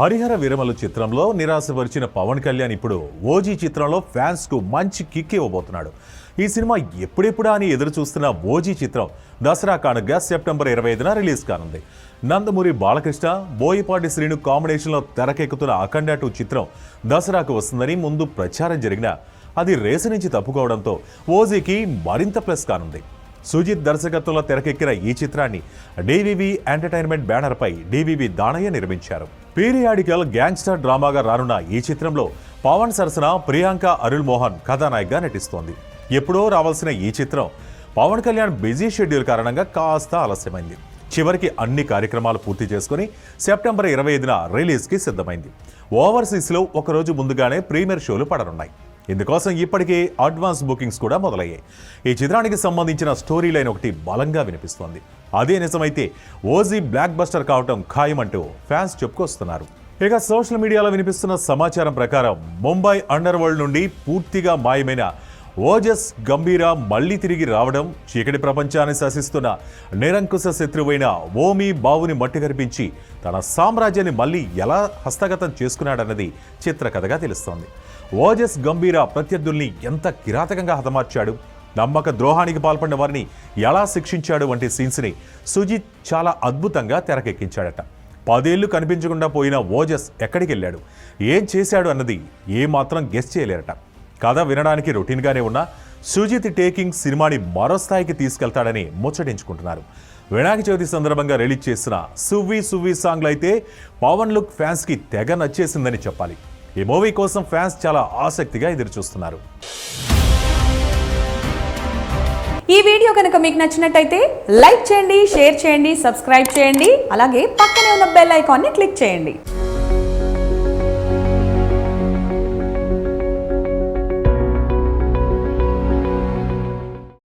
హరిహర విరమల చిత్రంలో నిరాశపరిచిన పవన్ కళ్యాణ్ ఇప్పుడు ఓజీ చిత్రంలో ఫ్యాన్స్ కు మంచి కిక్ ఇవ్వబోతున్నాడు. ఈ సినిమా ఎప్పుడెప్పుడా అని ఎదురు చూస్తున్న ఓజీ చిత్రం దసరా కానుకగా సెప్టెంబర్ 25న రిలీజ్ కానుంది. నందమూరి బాలకృష్ణ, బోయపాటి శ్రీను కాంబినేషన్లో తెరకెక్కుతున్న అఖండ 2 చిత్రం దసరాకు వస్తుందని ముందు ప్రచారం జరిగినా అది రేసు నుంచి తప్పుకోవడంతో ఓజీకి మరింత ప్లస్ కానుంది. సుజిత్ దర్శకత్వంలో తెరకెక్కిన ఈ చిత్రాన్ని డివివి ఎంటర్టైన్మెంట్ బ్యానర్ పై డివివి దానయ్య నిర్మించారు. పీరియాడికల్ గ్యాంగ్స్టర్ డ్రామాగా రానున్న ఈ చిత్రంలో పవన్ సరసన ప్రియాంక అరుల్ మోహన్ కథానాయికగా నటిస్తోంది. ఎప్పుడో రావాల్సిన ఈ చిత్రం పవన్ కళ్యాణ్ బిజీ షెడ్యూల్ కారణంగా కాస్త ఆలస్యమైంది. చివరికి అన్ని కార్యక్రమాలు పూర్తి చేసుకుని సెప్టెంబర్ 25న రిలీజ్కి సిద్ధమైంది. ఓవర్సీస్లో ఒకరోజు ముందుగానే ప్రీమియర్ షోలు పడనున్నాయి. ఇందుకోసం ఇప్పటికే అడ్వాన్స్ బుకింగ్స్ కూడా మొదలయ్యాయి. ఈ చిత్రానికి సంబంధించిన స్టోరీ లైన్ ఒకటి బలంగా వినిపిస్తోంది. అదే నిజమైతే ఓజీ బ్లాక్ బస్టర్ కావటం ఖాయమంటూ ఫ్యాన్స్ చెప్పుకొస్తున్నారు. ఇక సోషల్ మీడియాలో వినిపిస్తున్న సమాచారం ప్రకారం ముంబై అండర్ వరల్డ్ నుండి పూర్తిగా మాయమైన ఓజస్ గంభీర మళ్లీ తిరిగి రావడం, చీకటి ప్రపంచాన్ని శాసిస్తున్న నిరంకుశ శత్రువైన ఓమీ బావుని మట్టి కనిపించి తన సామ్రాజ్యాన్ని మళ్లీ ఎలా హస్తగతం చేసుకున్నాడన్నది చిత్రకథగా తెలుస్తోంది. ఓజస్ గంభీర ప్రత్యర్థుల్ని ఎంత కిరాతకంగా హతమార్చాడు, నమ్మక ద్రోహానికి పాల్పడిన వారిని ఎలా శిక్షించాడు వంటి సీన్స్ని సుజిత్ చాలా అద్భుతంగా తెరకెక్కించాడట. 10 ఏళ్లు కనిపించకుండా పోయిన ఓజస్ ఎక్కడికి వెళ్ళాడు, ఏం చేశాడు అన్నది ఏమాత్రం గెస్ చేయలేరట. కథ వినడానికి రొటీన్గానే ఉన్న సుజిత్ టేకింగ్ సినిమాని మరో స్థాయికి తీసుకెళ్తాడని ముచ్చటించుకుంటున్నారు. వినాయక చవితి సందర్భంగా రిలీజ్ చేసిన సువ్వి సువ్వి సాంగ్లు అయితే పవన్ లుక్ ఫ్యాన్స్కి తెగ నచ్చేసిందని చెప్పాలి. ఈ మూవీ కోసం ఫ్యాన్స్ చాలా ఆసక్తిగా ఎదురుచూస్తున్నారు. ఈ వీడియో కనుక మీకు నచ్చినట్టయితే లైక్ చేయండి, షేర్ చేయండి, సబ్స్క్రైబ్ చేయండి. అలాగే పక్కనే ఉన్న బెల్ ఐకాన్ని క్లిక్ చేయండి.